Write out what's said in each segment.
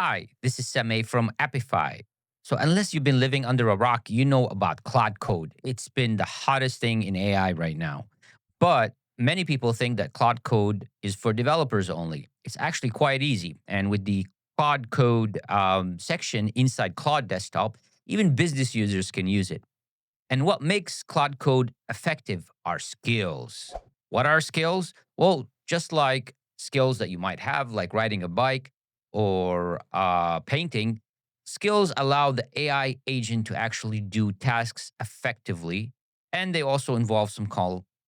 Hi, this is Seme from Apify. So, unless you've been living under a rock, you know about Claude Code. It's been the hottest thing in AI right now. But many people think that Claude Code is for developers only. It's actually quite easy. And with the Claude Code section inside Claude Desktop, even business users can use it. And what makes Claude Code effective are skills. What are skills? Well, just like skills that you might have, like riding a bike or painting, skills allow the AI agent to actually do tasks effectively. And they also involve some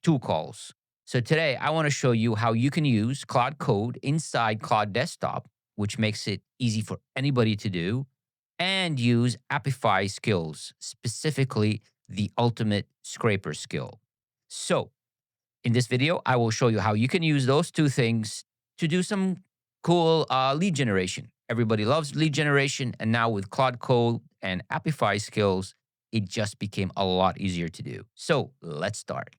tool calls. So today, I want to show you how you can use Claude Code inside Claude Desktop, which makes it easy for anybody to do, and use Apify Skills, specifically the Ultimate Scraper skill. So, in this video, I will show you how you can use those two things to do some cool lead generation. Everybody loves lead generation, and now with Claude Code and Apify Skills, it just became a lot easier to do. So, let's start.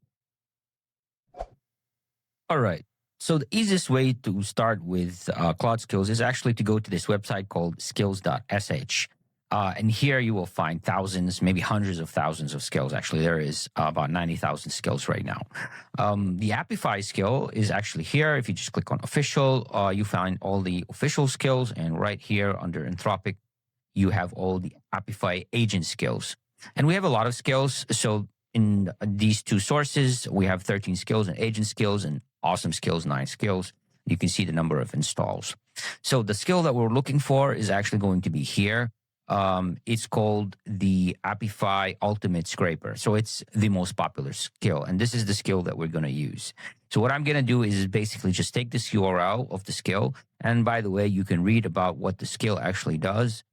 All right. So the easiest way to start with Claude Skills is actually to go to this website called skills.sh. And here you will find thousands, maybe hundreds of thousands of skills. Actually, there is about 90,000 skills right now. The Apify skill is actually here. If you just click on official, you find all the official skills. And right here under Anthropic, you have all the Apify agent skills. And we have a lot of skills. So in these two sources, we have 13 skills and agent skills and awesome skills, 9 skills. You can see the number of installs. So the skill that we're looking for is actually going to be here. It's called the Apify Ultimate Scraper. So it's the most popular skill. And this is the skill that we're going to use. So what I'm going to do is basically just take this URL of the skill. And by the way, you can read about what the skill actually does.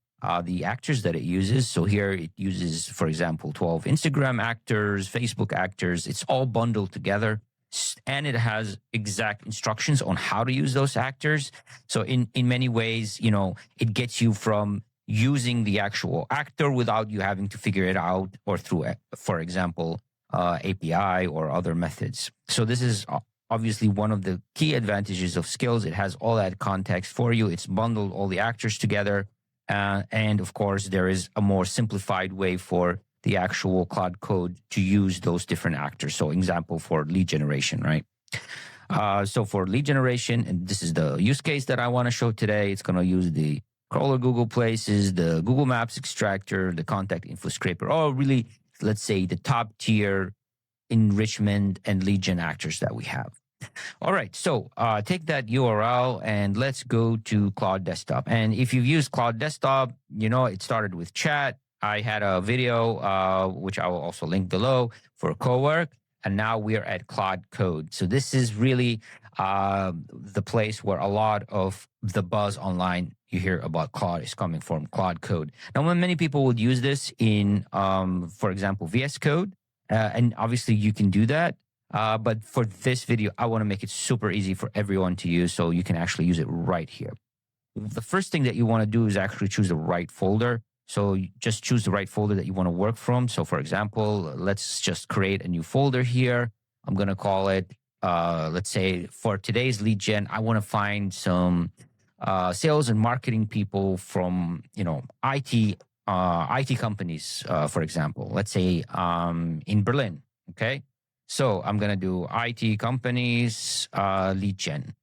The actors that it uses. So here it uses, for example, 12 Instagram actors, Facebook actors. It's all bundled together. And it has exact instructions on how to use those actors. So in many ways, it gets you from using the actual actor without you having to figure it out or through, for example, API or other methods. So this is obviously one of the key advantages of skills. It has all that context for you. It's bundled all the actors together. And of course, there is a more simplified way for the actual Claude Code to use those different actors. So example for lead generation, right? So for lead generation, and this is the use case that I want to show today, it's going to use the crawler Google Places, the Google Maps extractor, the contact info scraper, or really, let's say the top tier enrichment and lead gen actors that we have. All right, so take that URL and let's go to Claude Desktop. And if you've used Claude Desktop, it started with chat. I had a video, which I will also link below, for co-work. And now we're at Claude Code. So this is really the place where a lot of the buzz online you hear about Claude is coming from, Claude Code. Now, when many people would use this in, for example, VS Code, and obviously you can do that. But for this video, I want to make it super easy for everyone to use so you can actually use it right here. The first thing that you want to do is actually choose the right folder. So you just choose the right folder that you want to work from. So for example, let's just create a new folder here. I'm going to call it, let's say for today's lead gen, I want to find some sales and marketing people from, IT companies, for example, let's say in Berlin. Okay. So I'm going to do IT companies lead gen.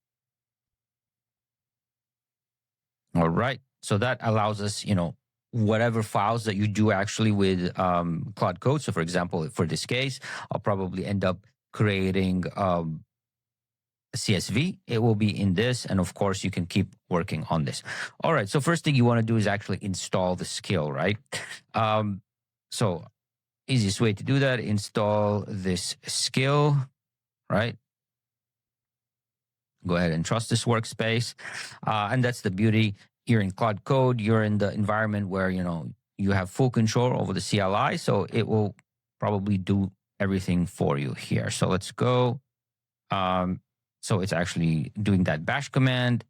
All right. So that allows us, whatever files that you do actually with Claude Code. So for example, for this case, I'll probably end up creating a CSV. It will be in this. And of course, you can keep working on this. All right. So first thing you want to do is actually install the skill, right? So easiest way to do that, install this skill, right? Go ahead and trust this workspace. And that's the beauty. You're in Claude Code. You're in the environment where, you have full control over the CLI. So it will probably do everything for you here. So let's go. So it's actually doing that bash command.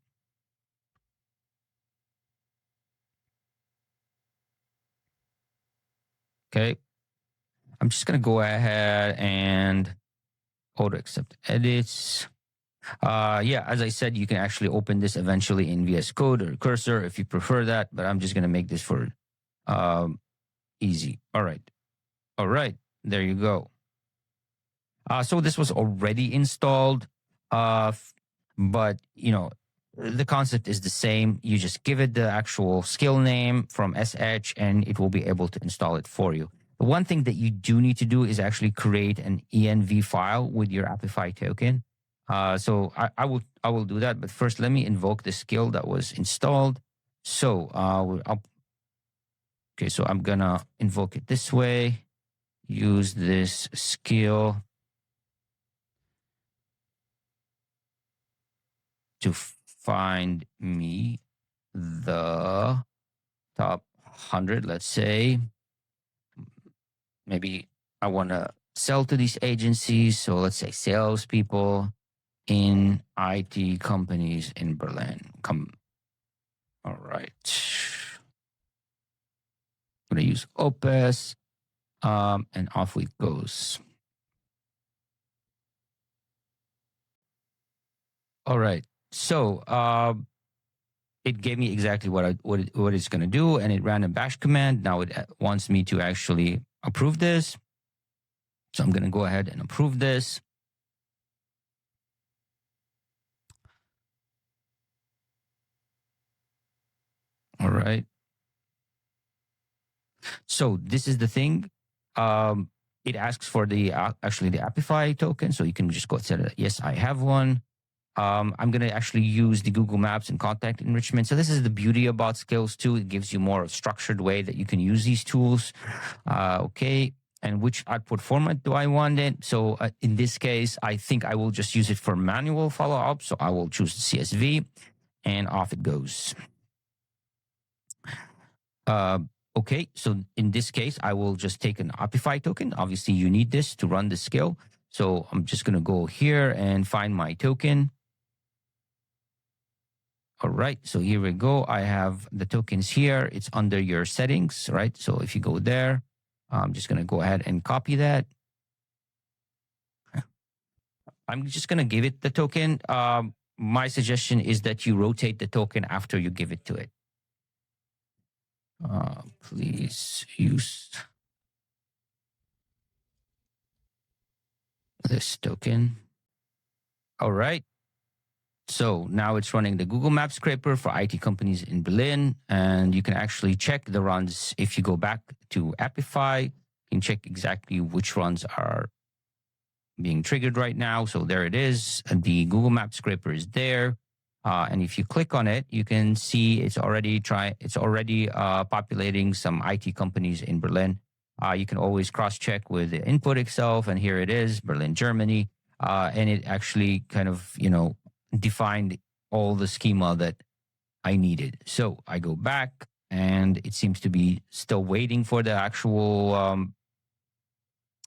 Okay. I'm just going to go ahead and auto accept edits. Yeah, as I said, you can actually open this eventually in VS Code or Cursor if you prefer that, but I'm just going to make this for easy. All right. All right. There you go. So this was already installed, but the concept is the same. You just give it the actual skill name from SH, and it will be able to install it for you. The one thing that you do need to do is actually create an env file with your Apify token. So I will do that, but first let me invoke the skill that was installed. So okay, so I'm gonna invoke it this way. Use this skill to find me the top 100, let's say. Maybe I want to sell to these agencies. So let's say salespeople in IT companies in Berlin. All right. I'm going to use Opus, and off it goes. All right. So it gave me exactly what it's going to do, and it ran a bash command. Now it wants me to actually approve this. So I'm going to go ahead and approve this. All right. So this is the thing. It asks for the actually the Apify token. So you can just go say, yes, I have one. I'm going to actually use the Google Maps and contact enrichment. So this is the beauty about Skills too. It gives you more of a structured way that you can use these tools. Okay. And which output format do I want it? So in this case, I think I will just use it for manual follow-up. So I will choose the CSV, and off it goes. Okay, so in this case, I will just take an Apify token. Obviously, you need this to run the skill. So I'm just going to go here and find my token. All right, so here we go. I have the tokens here. It's under your settings, right? So if you go there, I'm just going to go ahead and copy that. I'm just going to give it the token. My suggestion is that you rotate the token after you give it to it. Please use this token. All right. So now it's running the Google Maps scraper for IT companies in Berlin. And you can actually check the runs. If you go back to Apify, you can check exactly which runs are being triggered right now. So there it is. And the Google Maps scraper is there. And if you click on it, you can see it's already populating some IT companies in Berlin. You can always cross-check with the input itself. And here it is, Berlin, Germany. And it actually kind of, defined all the schema that I needed. So I go back, and it seems to be still waiting for the actual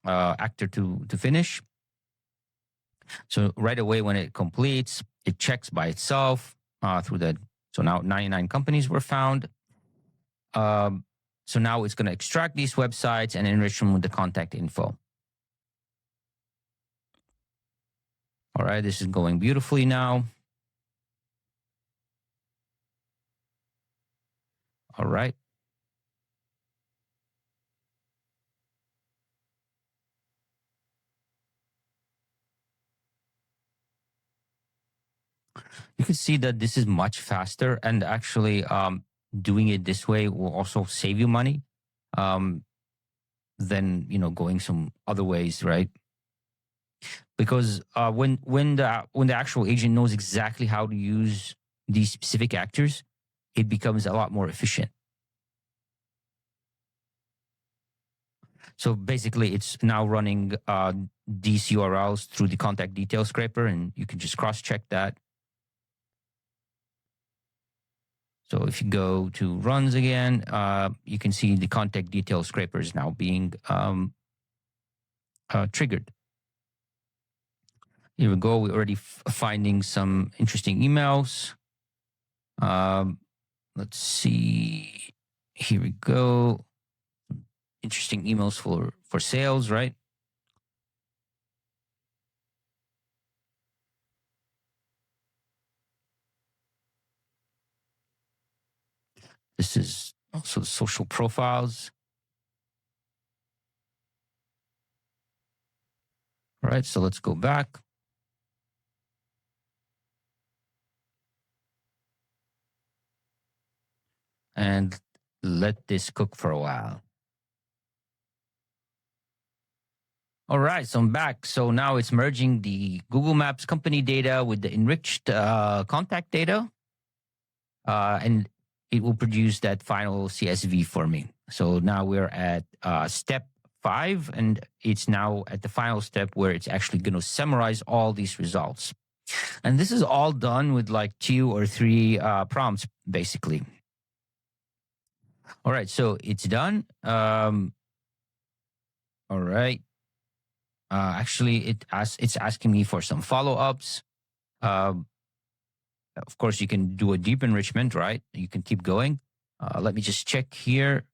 actor to finish. So right away when it completes, it checks by itself through that. So now 99 companies were found. So now it's going to extract these websites and enrich them with the contact info. All right, this is going beautifully now. All right. You can see that this is much faster, and actually doing it this way will also save you money than going some other ways, right? Because when the actual agent knows exactly how to use these specific actors, it becomes a lot more efficient. So basically, it's now running these URLs through the contact detail scraper, and you can just cross-check that. So if you go to runs again, you can see the contact detail scraper is now being triggered. Here we go. We're already finding some interesting emails. Let's see. Here we go. Interesting emails for sales, right? This is also the social profiles. All right, so let's go back. And let this cook for a while. All right, so I'm back. So now it's merging the Google Maps company data with the enriched contact data. And it will produce that final CSV for me. So now we're at step 5, and it's now at the final step where it's actually going to summarize all these results. And this is all done with like 2 or 3 prompts, basically. All right, so it's done. All right. Actually, it's asking me for some follow-ups. Of course, you can do a deep enrichment, right? You can keep going. Let me just check here.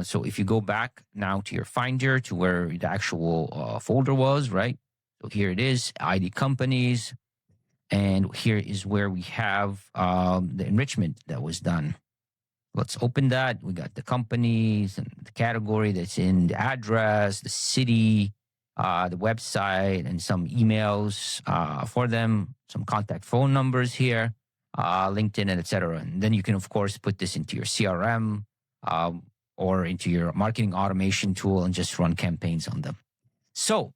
So if you go back now to your Finder, to where the actual folder was, right? So here it is, ID companies. And here is where we have the enrichment that was done. Let's open that. We got the companies and the category that's in, the address, the city, the website, and some emails for them, some contact phone numbers here, LinkedIn, and etc. And then you can, of course, put this into your CRM or into your marketing automation tool and just run campaigns on them. So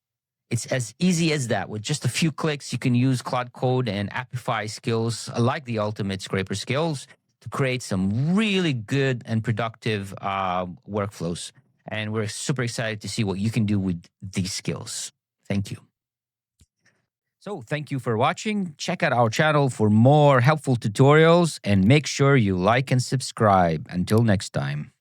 it's as easy as that. With just a few clicks, you can use Claude Code and Apify Skills, like the Ultimate Scraper Skills, to create some really good and productive workflows. And we're super excited to see what you can do with these skills. Thank you. So thank you for watching. Check out our channel for more helpful tutorials and make sure you like and subscribe. Until next time.